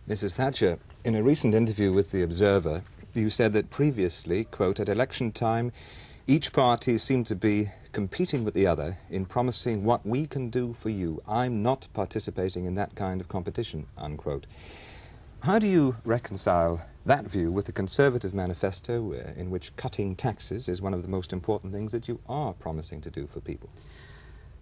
Mrs. Thatcher, in a recent interview with The Observer, you said that previously, quote, at election time, each party seemed to be competing with the other in promising what we can do for you. I'm not participating in that kind of competition, unquote. How do you reconcile that view with the Conservative manifesto in which cutting taxes is one of the most important things that you are promising to do for people?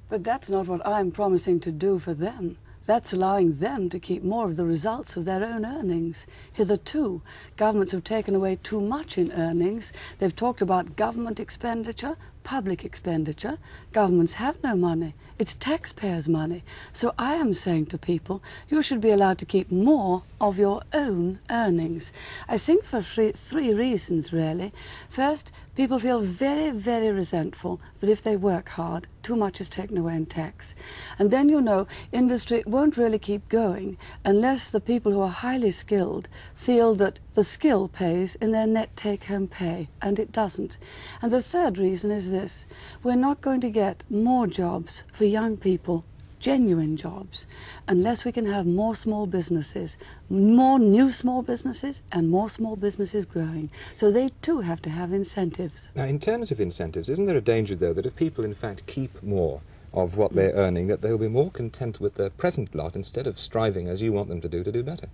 But that's not what I'm promising to do for them. That's allowing them to keep more of the results of their own earnings. Hitherto, governments have taken away too much in earnings. They've talked about government expenditure, public expenditure. Governments have no money. It's taxpayers' money. So I am saying to people, you should be allowed to keep more of your own earnings. I think for three reasons, really. First, people feel very, very resentful that if they work hard, too much is taken away in tax. And then, you know, industry won't really keep going unless the people who are highly skilled feel that the skill pays in their net take-home pay, and it doesn't. And the third reason is this: we're not going to get more jobs for young people, genuine jobs, unless we can have more small businesses, more new small businesses and more small businesses growing. So they too have to have incentives. Now, in terms of incentives, isn't there a danger, though, that if people in fact keep more of what they're earning, that they'll be more content with their present lot instead of striving, as you want them to do better?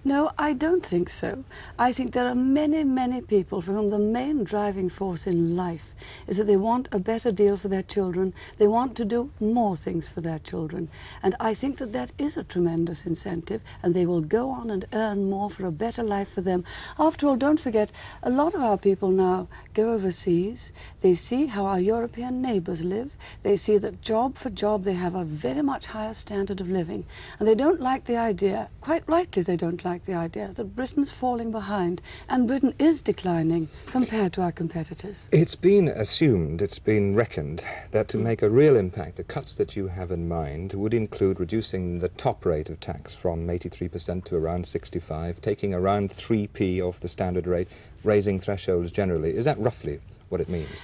No, I don't think so. I think there are many, many people for whom the main driving force in life is that they want a better deal for their children. They want to do more things for their children. And I think that that is a tremendous incentive, and they will go on and earn more for a better life for them. After all, don't forget, a lot of our people now go overseas. They see how our European neighbours live. They see that job for job they have a very much higher standard of living. And they don't like the idea, quite rightly they don't like the idea, that Britain's falling behind. And Britain is declining compared to our competitors. It's been assumed, it's been reckoned, that to make a real impact, the cuts that you have in mind would include reducing the top rate of tax from 83% to around 65%, taking around 3p off the standard rate, raising thresholds generally. Is that roughly what it means?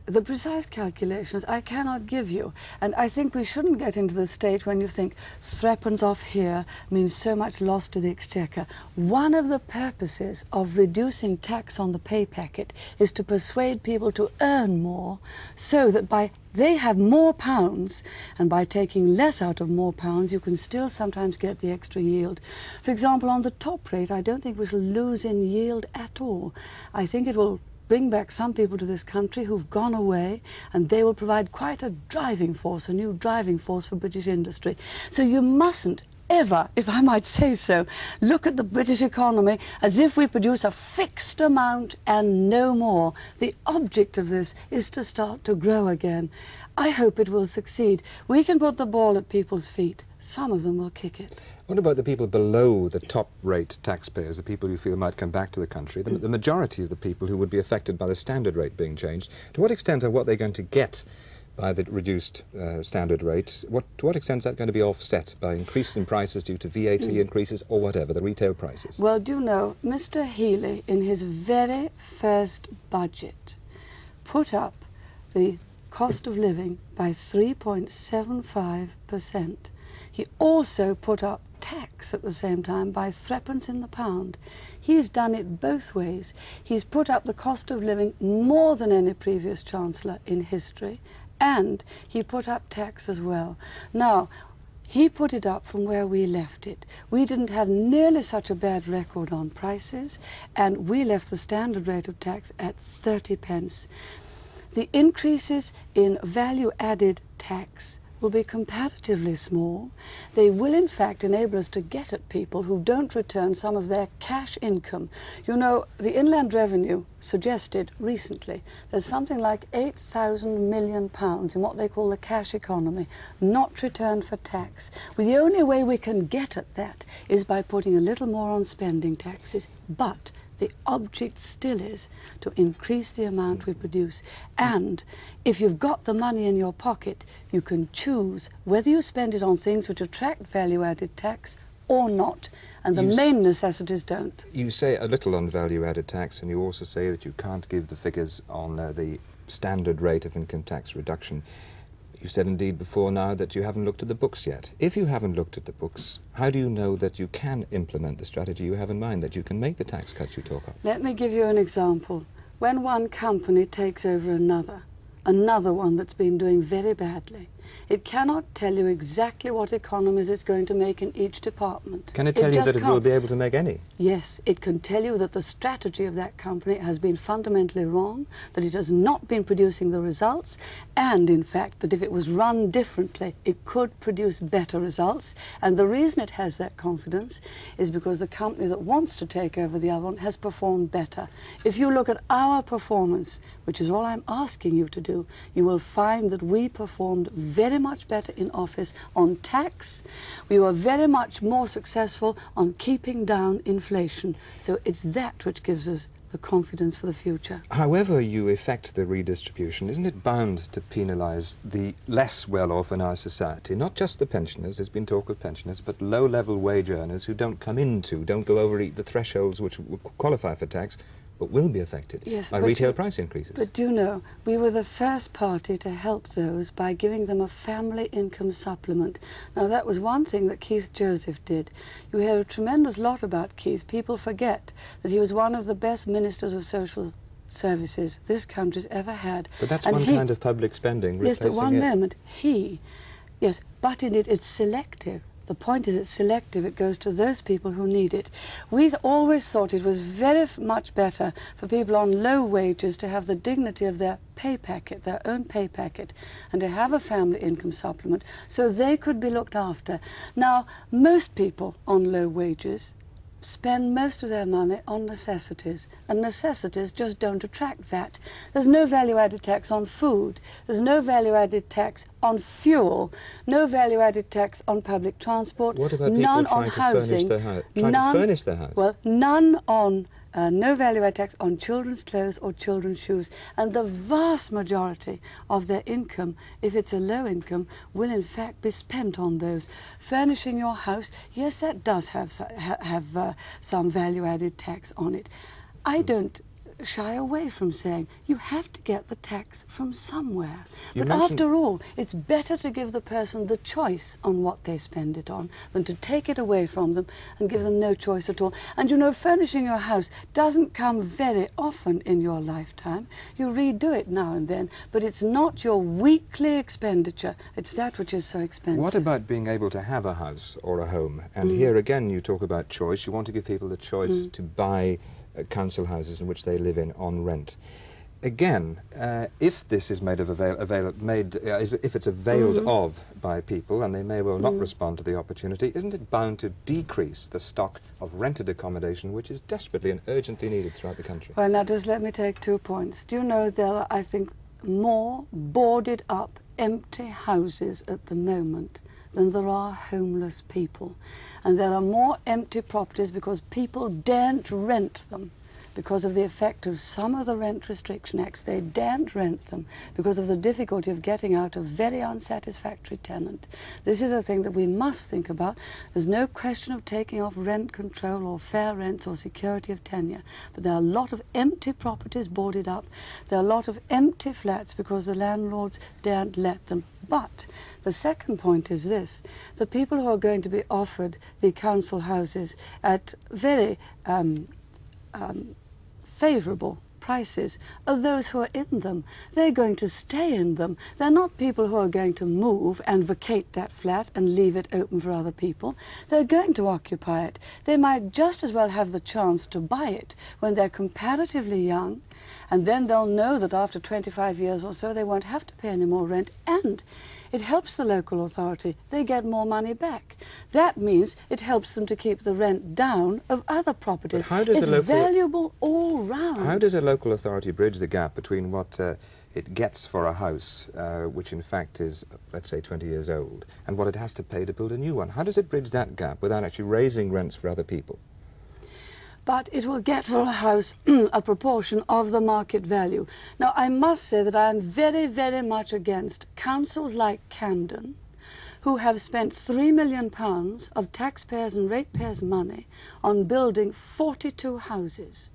The precise calculations I cannot give you, and I think we shouldn't get into the state when you think threepence off here means so much loss to the exchequer. One of the purposes of reducing tax on the pay packet is to persuade people to earn more, so that they have more pounds, and by taking less out of more pounds you can still sometimes get the extra yield. For example, on the top rate, I don't think we shall lose in yield at all. I think it will bring back some people to this country who've gone away, and they will provide quite a driving force, a new driving force for British industry. So you mustn't ever, if I might say so, look at the British economy as if we produce a fixed amount and no more. The object of this is to start to grow again. I hope it will succeed. We can put the ball at people's feet. Some of them will kick it. What about the people below the top rate taxpayers, the people you feel might come back to the country, the majority of the people who would be affected by the standard rate being changed? To what extent are what they're going to get by the reduced standard rate, to what extent is that going to be offset by increase in prices due to VAT increases or whatever, the retail prices? Well, do you know, Mr. Healey, in his very first budget, put up the cost of living by 3.75%. He also put up tax at the same time by threepence in the pound. He's done it both ways. He's put up the cost of living more than any previous Chancellor in history, and he put up tax as well. Now, he put it up from where we left it. We didn't have nearly such a bad record on prices, and we left the standard rate of tax at 30p. The increases in value-added tax will be comparatively small. They will in fact enable us to get at people who don't return some of their cash income. You know, the Inland Revenue suggested recently there's something like £8,000 million in what they call the cash economy, not returned for tax. Well, the only way we can get at that is by putting a little more on spending taxes, but the object still is to increase the amount we produce. And if you've got the money in your pocket, you can choose whether you spend it on things which attract value-added tax or not. And the main necessities don't. You say a little on value-added tax, and you also say that you can't give the figures on the standard rate of income tax reduction. You said indeed before now that you haven't looked at the books yet. If you haven't looked at the books, how do you know that you can implement the strategy you have in mind, that you can make the tax cuts you talk of? Let me give you an example. When one company takes over another one that's been doing very badly, it cannot tell you exactly what economies it's going to make in each department. Can it tell you that it will be able to make any? Yes, it can tell you that the strategy of that company has been fundamentally wrong, that it has not been producing the results, and in fact that if it was run differently, it could produce better results. And the reason it has that confidence is because the company that wants to take over the other one has performed better. If you look at our performance, which is all I'm asking you to do, you will find that we performed very much better in office on tax. We were very much more successful on keeping down inflation. So it's that which gives us the confidence for the future. However you effect the redistribution, isn't it bound to penalise the less well-off in our society? Not just the pensioners, there's been talk of pensioners, but low-level wage earners who don't go over the thresholds which qualify for tax, but will be affected by retail price increases. But do you know, we were the first party to help those by giving them a family income supplement. Now that was one thing that Keith Joseph did. You hear a tremendous lot about Keith. People forget that he was one of the best ministers of social services this country's ever had. But that's one kind of public spending, yes, but one it. moment, yes, but in it, it's selective. The point is it's selective. It goes to those people who need it. We've always thought it was very much better for people on low wages to have the dignity of their pay packet, their own pay packet, and to have a family income supplement so they could be looked after. Now, most people on low wages spend most of their money on necessities, and necessities just don't attract VAT. There's no value-added tax on food, there's no value-added tax on fuel, no value-added tax on public transport, what about none people on housing, trying to furnish their house? Well, none on no value-added tax on children's clothes or children's shoes, and the vast majority of their income, if it's a low income, will in fact be spent on those. Furnishing your house, yes, that does have some value-added tax on it. I don't shy away from saying you have to get the tax from somewhere. But after all, it's better to give the person the choice on what they spend it on than to take it away from them and give them no choice at all. And you know, furnishing your house doesn't come very often in your lifetime. You redo it now and then, but it's not your weekly expenditure. It's that which is so expensive. What about being able to have a house or a home? And here again you talk about choice. You want to give people the choice to buy council houses in which they live in on rent. Again, if this is made of if it's availed of by people, and they may well not respond to the opportunity, isn't it bound to decrease the stock of rented accommodation, which is desperately and urgently needed throughout the country? Well, now just let me take 2 points. Do you know there are, I think, more boarded up empty houses at the moment than there are homeless people. And there are more empty properties because people daren't rent them because of the effect of some of the rent restriction acts. They daren't rent them because of the difficulty of getting out a very unsatisfactory tenant. This is a thing that we must think about. There's no question of taking off rent control or fair rents or security of tenure, but there are a lot of empty properties boarded up. There are a lot of empty flats because the landlords daren't let them. But the second point is this: the people who are going to be offered the council houses at very favourable prices are those who are in them. They're going to stay in them. They're not people who are going to move and vacate that flat and leave it open for other people. They're going to occupy it. They might just as well have the chance to buy it when they're comparatively young, and then they'll know that after 25 years or so they won't have to pay any more rent, and it helps the local authority. They get more money back. That means it helps them to keep the rent down of other properties. But how does it's valuable all round. How does a local authority bridge the gap between what it gets for a house, which in fact is, let's say, 20 years old, and what it has to pay to build a new one? How does it bridge that gap without actually raising rents for other people? But it will get for a house a proportion of the market value. Now, I must say that I am very, very much against councils like Camden, who have spent £3 million of taxpayers' and ratepayers' money on building 42 houses.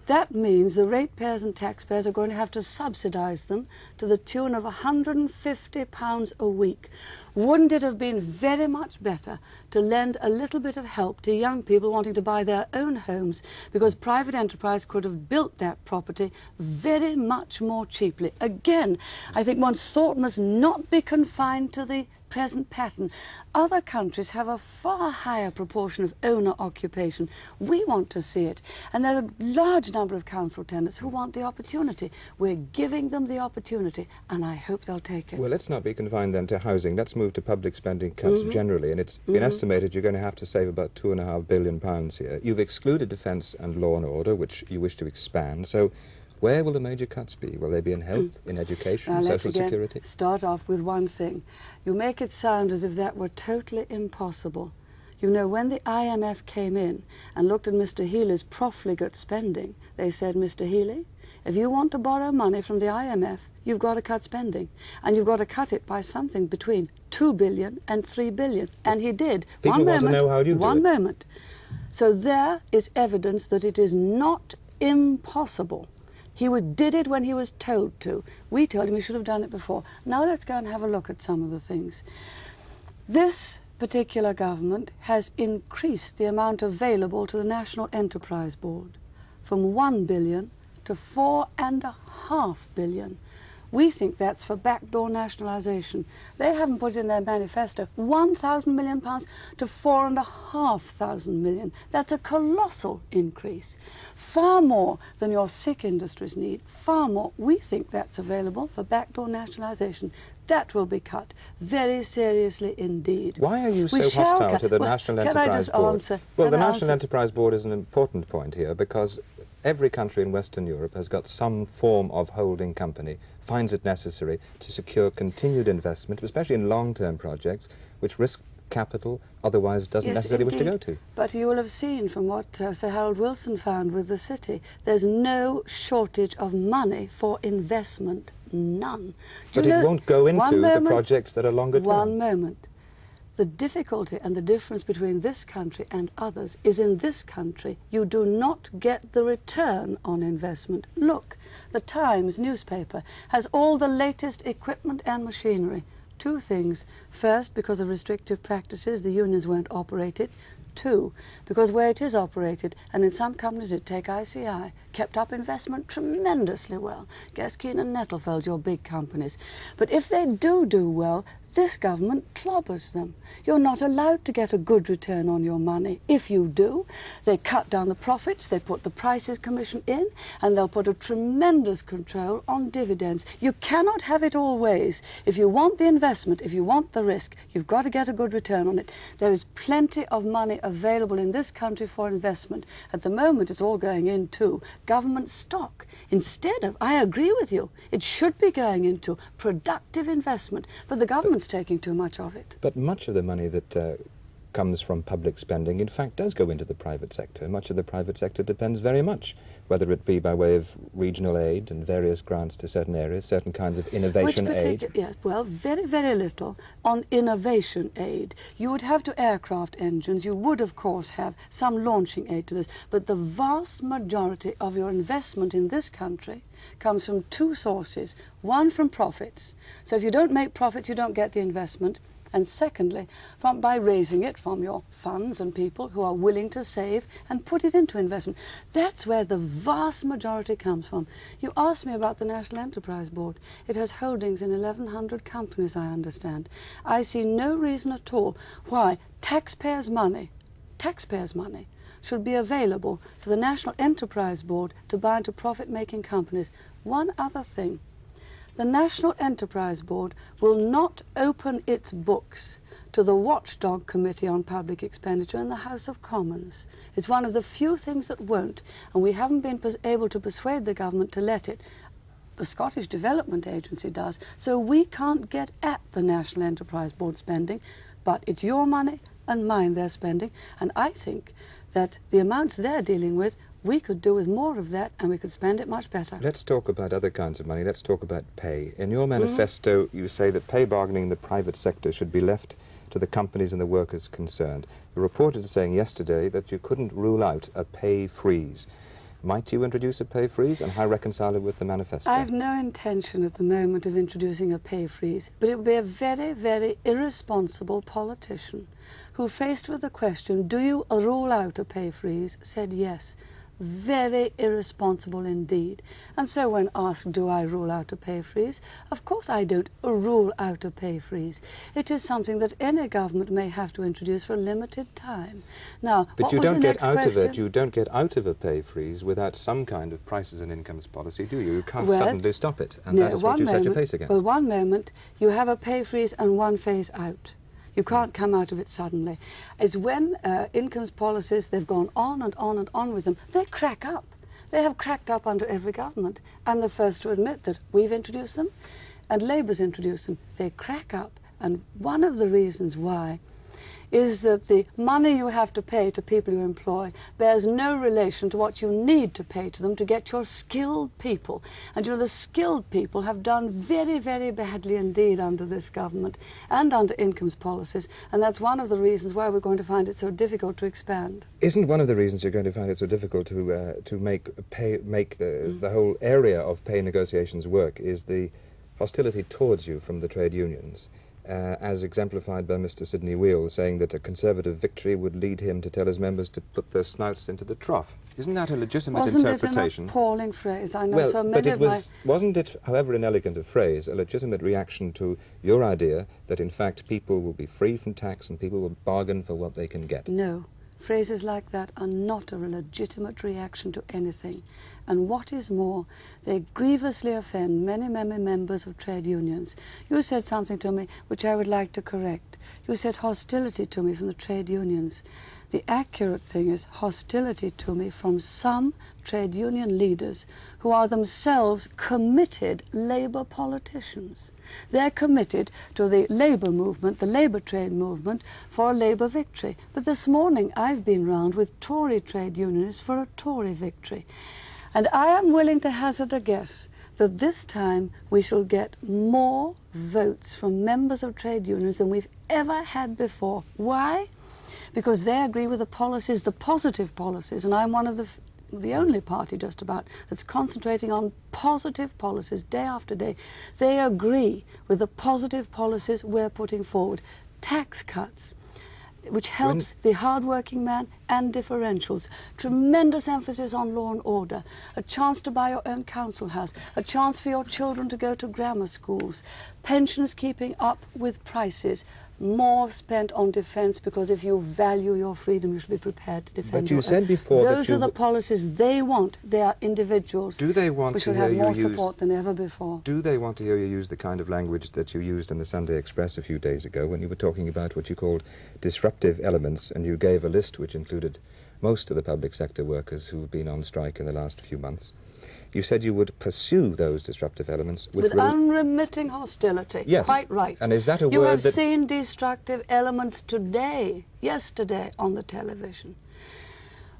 That means the ratepayers and taxpayers are going to have to subsidise them to the tune of £150 a week. Wouldn't it have been very much better to lend a little bit of help to young people wanting to buy their own homes, because private enterprise could have built that property very much more cheaply? Again, I think one's thought must not be confined to the present pattern. Other countries have a far higher proportion of owner occupation. We want to see it. And there are a large number of council tenants who want the opportunity. We're giving them the opportunity, and I hope they'll take it. Well, let's not be confined then to housing. Let's move to public spending cuts generally. And it's been estimated you're going to have to save about £2.5 billion here. You've excluded defence and law and order, which you wish to expand. So where will the major cuts be? Will they be in health, in education, social security? Let's start off with one thing. You make it sound as if that were totally impossible. You know, when the IMF came in and looked at Mr. Healy's profligate spending, they said, Mr. Healy, if you want to borrow money from the IMF, you've got to cut spending. And you've got to cut it by something between $2 billion and $3 billion. And he did. People want to know how you do it. One moment. So there is evidence that it is not impossible. He did it when he was told to. We told him he should have done it before. Now let's go and have a look at some of the things. This particular government has increased the amount available to the National Enterprise Board from £1 billion to £4.5 billion. We think that's for backdoor nationalisation. They haven't put in their manifesto £1,000 million to £4,500 million. That's a colossal increase. Far more than your sick industries need. Far more. We think that's available for backdoor nationalisation. That will be cut very seriously indeed. Why are you so hostile to the National Enterprise Board? Well, the National Enterprise Board is an important point here, because every country in Western Europe has got some form of holding company, finds it necessary to secure continued investment, especially in long-term projects, which risk capital otherwise doesn't necessarily wish to go to. But you will have seen from what Sir Harold Wilson found with the city, there's no shortage of money for investment. None. But it won't go into the projects that are longer term. One moment. The difficulty and the difference between this country and others is, in this country you do not get the return on investment. Look, the Times newspaper has all the latest equipment and machinery. Two things. First, because of restrictive practices, the unions won't operate it. Two, because where it is operated, and in some companies it take ICI, kept up investment tremendously well. Gaskeen and Nettlefeld, your big companies. But if they do well, this government clobbers them. You're not allowed to get a good return on your money. If you do, they cut down the profits, they put the prices commission in, and they'll put a tremendous control on dividends. You cannot have it all ways. If you want the investment, if you want the risk, you've got to get a good return on it. There is plenty of money available in this country for investment. At the moment, it's all going into government stock. Instead of, I agree with you, it should be going into productive investment, but the government's taking too much of it. But much of the money that comes from public spending, in fact, does go into the private sector. Much of the private sector depends very much, whether it be by way of regional aid and various grants to certain areas, certain kinds of innovation aid. Yes, well, very, very little on innovation aid. You would have to aircraft engines. You would, of course, have some launching aid to this. But the vast majority of your investment in this country comes from two sources. One, from profits. So if you don't make profits, you don't get the investment. And secondly, by raising it from your funds and people who are willing to save and put it into investment. That's where the vast majority comes from. You asked me about the National Enterprise Board. It has holdings in 1,100 companies, I understand. I see no reason at all why taxpayers' money should be available for the National Enterprise Board to buy into profit-making companies. One other thing. The National Enterprise Board will not open its books to the Watchdog Committee on Public Expenditure in the House of Commons. It's one of the few things that won't, and we haven't been able to persuade the government to let it. The Scottish Development Agency does, so we can't get at the National Enterprise Board spending, but it's your money and mine they're spending, and I think that the amounts they're dealing with, we could do with more of that, and we could spend it much better. Let's talk about other kinds of money. Let's talk about pay. In your manifesto, you say that pay bargaining in the private sector should be left to the companies and the workers concerned. The reporter is saying yesterday that you couldn't rule out a pay freeze. Might you introduce a pay freeze, and how reconcile it with the manifesto? I have no intention at the moment of introducing a pay freeze, but it would be a very, very irresponsible politician who, faced with the question, do you rule out a pay freeze, said yes. Very irresponsible indeed. And so when asked, do I rule out a pay freeze? Of course I don't rule out a pay freeze. It is something that any government may have to introduce for a limited time. Now, but you don't get out of it. You don't get out of a pay freeze without some kind of prices and incomes policy, do you? You can't suddenly stop it, and that is what you set your face against. Well, one moment you have a pay freeze and one phase out. You can't come out of it suddenly. It's when incomes policies, they've gone on and on and on with them, they crack up. They have cracked up under every government. I'm the first to admit that we've introduced them and Labour's introduced them. They crack up, and one of the reasons why is that the money you have to pay to people you employ bears no relation to what you need to pay to them to get your skilled people. And you know, the skilled people have done very, very badly indeed under this government and under incomes policies, and that's one of the reasons why we're going to find it so difficult to expand. Isn't one of the reasons you're going to find it so difficult to make the whole area of pay negotiations work is the hostility towards you from the trade unions? As exemplified by Mr. Sidney Wheel, saying that a Conservative victory would lead him to tell his members to put their snouts into the trough. Isn't that a legitimate interpretation? Wasn't it an appalling phrase? I know well, so many but wasn't it, however inelegant a phrase, a legitimate reaction to your idea that in fact people will be free from tax and people will bargain for what they can get? No. Phrases like that are not a legitimate reaction to anything. And what is more, they grievously offend many, many members of trade unions. You said something to me which I would like to correct. You said hostility to me from the trade unions. The accurate thing is hostility to me from some trade union leaders who are themselves committed Labour politicians. They're committed to the Labour movement, the Labour trade movement, for a Labour victory. But this morning I've been round with Tory trade unionists for a Tory victory. And I am willing to hazard a guess that this time we shall get more votes from members of trade unions than we've ever had before. Why? Because they agree with the policies, the positive policies, and I'm one of the only party just about that's concentrating on positive policies day after day. They agree with the positive policies we're putting forward. Tax cuts, which helps the hard-working man, and differentials. Tremendous emphasis on law and order. A chance to buy your own council house. A chance for your children to go to grammar schools. Pensions keeping up with prices. More spent on defence, because if you value your freedom, you should be prepared to defend. But you said before that those are the policies they want. They are individuals. Do they want we should have more support than ever before. Do they want to hear you use the kind of language that you used in the Sunday Express a few days ago when you were talking about what you called disruptive elements, and you gave a list which included most of the public sector workers who have been on strike in the last few months? You said you would pursue those disruptive elements with unremitting hostility. Yes. Quite right. And is that a you word have that... seen destructive elements today, yesterday, on the television.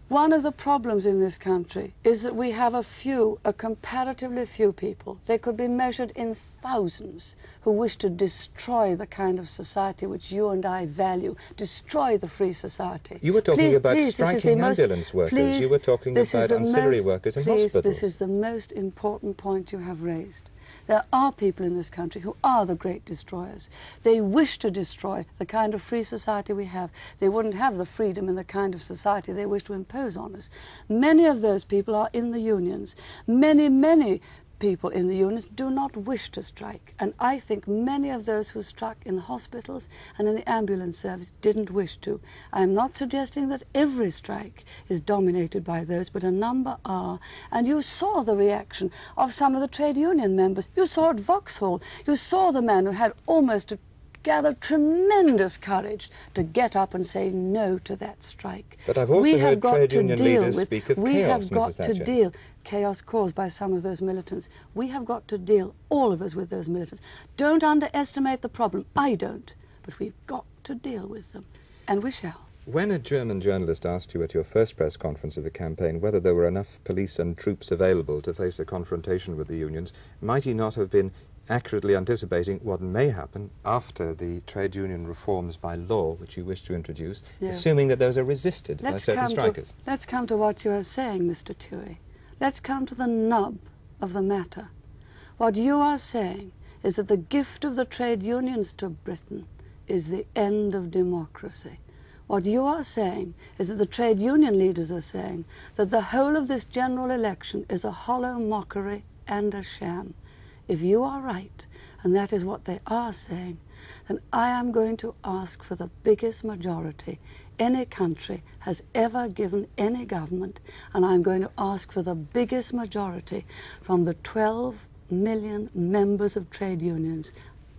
One of the problems in this country is that we have a comparatively few people, they could be measured in thousands, who wish to destroy the kind of society which you and I value, destroy the free society. You were talking about striking ambulance workers, you were talking about ancillary workers in hospitals. This is the most important point you have raised. There are people in this country who are the great destroyers. They wish to destroy the kind of free society we have. They wouldn't have the freedom in the kind of society they wish to impose on us. Many of those people are in the unions. Many, many people in the unions do not wish to strike, and I think many of those who struck in the hospitals and in the ambulance service didn't wish to. I am not suggesting that every strike is dominated by those, but a number are, and you saw the reaction of some of the trade union members. You saw at Vauxhall, you saw the man who had almost to gather tremendous courage to get up and say no to that strike. But I've also heard trade union leaders speak of chaos, Mrs. Thatcher. Chaos caused by some of those militants. We have got to deal, all of us, with those militants. Don't underestimate the problem. I don't. But we've got to deal with them. And we shall. When a German journalist asked you at your first press conference of the campaign whether there were enough police and troops available to face a confrontation with the unions, might he not have been accurately anticipating what may happen after the trade union reforms by law which you wish to introduce, assuming that those are resisted by certain strikers? Let's come to what you are saying, Mr. Tuohy. Let's come to the nub of the matter. What you are saying is that the gift of the trade unions to Britain is the end of democracy. What you are saying is that the trade union leaders are saying that the whole of this general election is a hollow mockery and a sham. If you are right, and that is what they are saying, then I am going to ask for the biggest majority any country has ever given any government, and I'm going to ask for the biggest majority from the 12 million members of trade unions.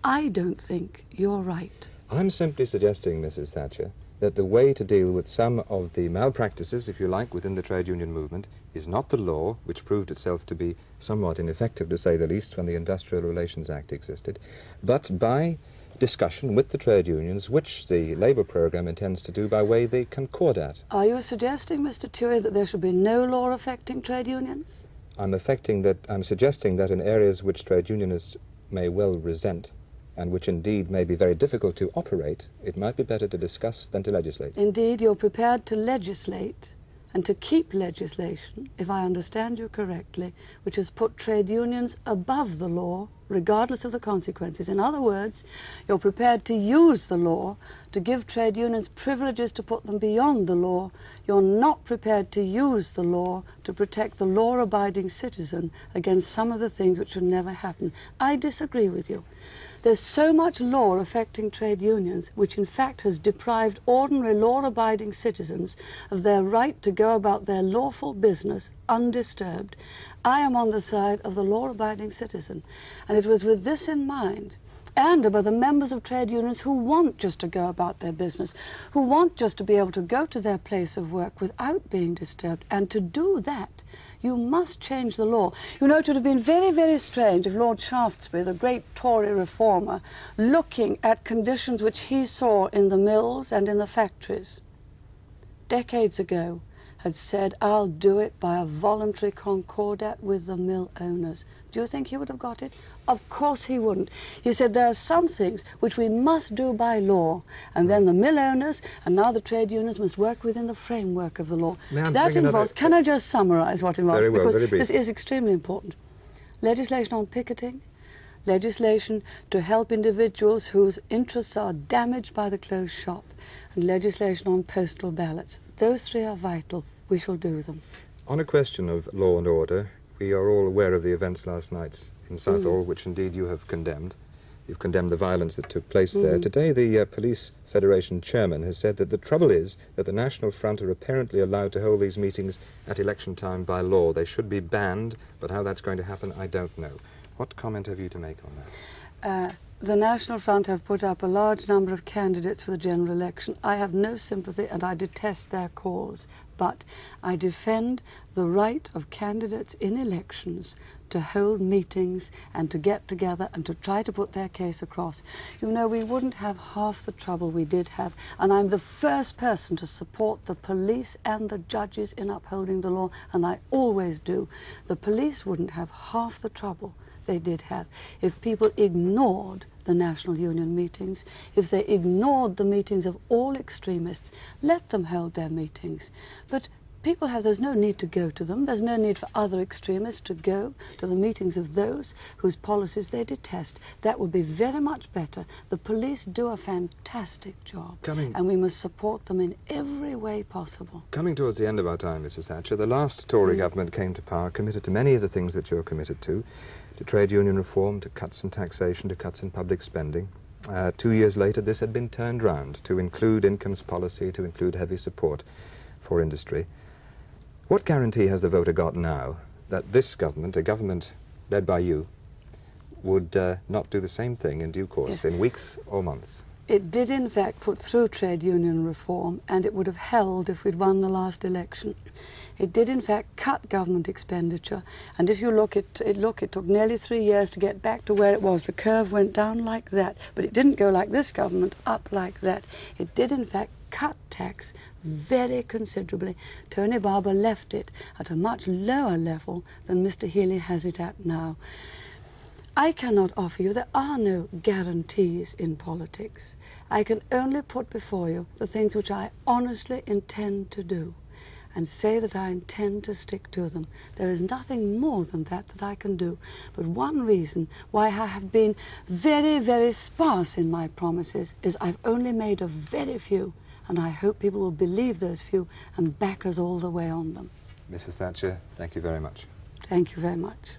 I don't think you're right. I'm simply suggesting, Mrs. Thatcher, that the way to deal with some of the malpractices, if you like, within the trade union movement is not the law, which proved itself to be somewhat ineffective, to say the least, when the Industrial Relations Act existed, but by discussion with the trade unions, which the Labour programme intends to do by way of the Concordat. Are you suggesting, Mr. Tuohy, that there should be no law affecting trade unions? I'm suggesting that in areas which trade unionists may well resent, and which indeed may be very difficult to operate, it might be better to discuss than to legislate. Indeed, you're prepared to legislate and to keep legislation, if I understand you correctly, which has put trade unions above the law, regardless of the consequences. In other words, you're prepared to use the law to give trade unions privileges to put them beyond the law. You're not prepared to use the law to protect the law-abiding citizen against some of the things which should never happen. I disagree with you. There's so much law affecting trade unions, which in fact has deprived ordinary law-abiding citizens of their right to go about their lawful business undisturbed. I am on the side of the law-abiding citizen, and it was with this in mind, and about the members of trade unions who want just to go about their business, who want just to be able to go to their place of work without being disturbed, and to do that, you must change the law. You know, it would have been very, very strange if Lord Shaftesbury, the great Tory reformer, looking at conditions which he saw in the mills and in the factories decades ago, had said, I'll do it by a voluntary concordat with the mill owners. Do you think he would have got it? Of course he wouldn't. He said there are some things which we must do by law, and then the mill owners and now the trade unions must work within the framework of the law. That involves, can I just summarize what involves? Very well, because very brief. this is extremely important. Legislation on picketing, legislation to help individuals whose interests are damaged by the closed shop, and legislation on postal ballots. Those three are vital. We shall do them. On a question of law and order, we are all aware of the events last night in Southall, which indeed you have condemned. You've condemned the violence that took place there. Today, the Police Federation chairman has said that the trouble is that the National Front are apparently allowed to hold these meetings at election time by law. They should be banned, but how that's going to happen, I don't know. What comment have you to make on that? The National Front have put up a large number of candidates for the general election. I have no sympathy and I detest their cause, but I defend the right of candidates in elections to hold meetings and to get together and to try to put their case across. You know, we wouldn't have half the trouble we did have, and I'm the first person to support the police and the judges in upholding the law, and I always do. The police wouldn't have half the trouble they did have if people ignored the National Union meetings, if they ignored the meetings of all extremists. Let them hold their meetings. But people have, there's no need to go to them. There's no need for other extremists to go to the meetings of those whose policies they detest. That would be very much better. The police do a fantastic job, and we must support them in every way possible. Coming towards the end of our time, Mrs. Thatcher, the last Tory government came to power committed to many of the things that you're committed to trade union reform, to cuts in taxation, to cuts in public spending. 2 years later, this had been turned round to include incomes policy, to include heavy support for industry. What guarantee has the voter got now that this government, a government led by you, would not do the same thing in due course, in weeks or months? It did in fact put through trade union reform, and it would have held if we'd won the last election. It did in fact cut government expenditure, and if you look, it took nearly 3 years to get back to where it was. The curve went down like that, but it didn't go like this government, up like that. It did in fact cut tax very considerably. Tony Barber left it at a much lower level than Mr. Healy has it at now. I cannot offer you, there are no guarantees in politics. I can only put before you the things which I honestly intend to do. and say that I intend to stick to them. There is nothing more than that I can do. But one reason why I have been very, very sparse in my promises is I've only made a very few, and I hope people will believe those few and back us all the way on them. Mrs. Thatcher, thank you very much. Thank you very much.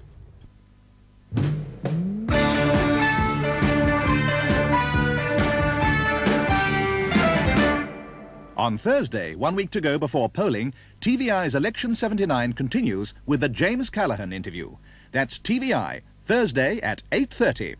On Thursday, 1 week to go before polling, TVI's Election 79 continues with the James Callaghan interview. That's TVI, Thursday at 8:30.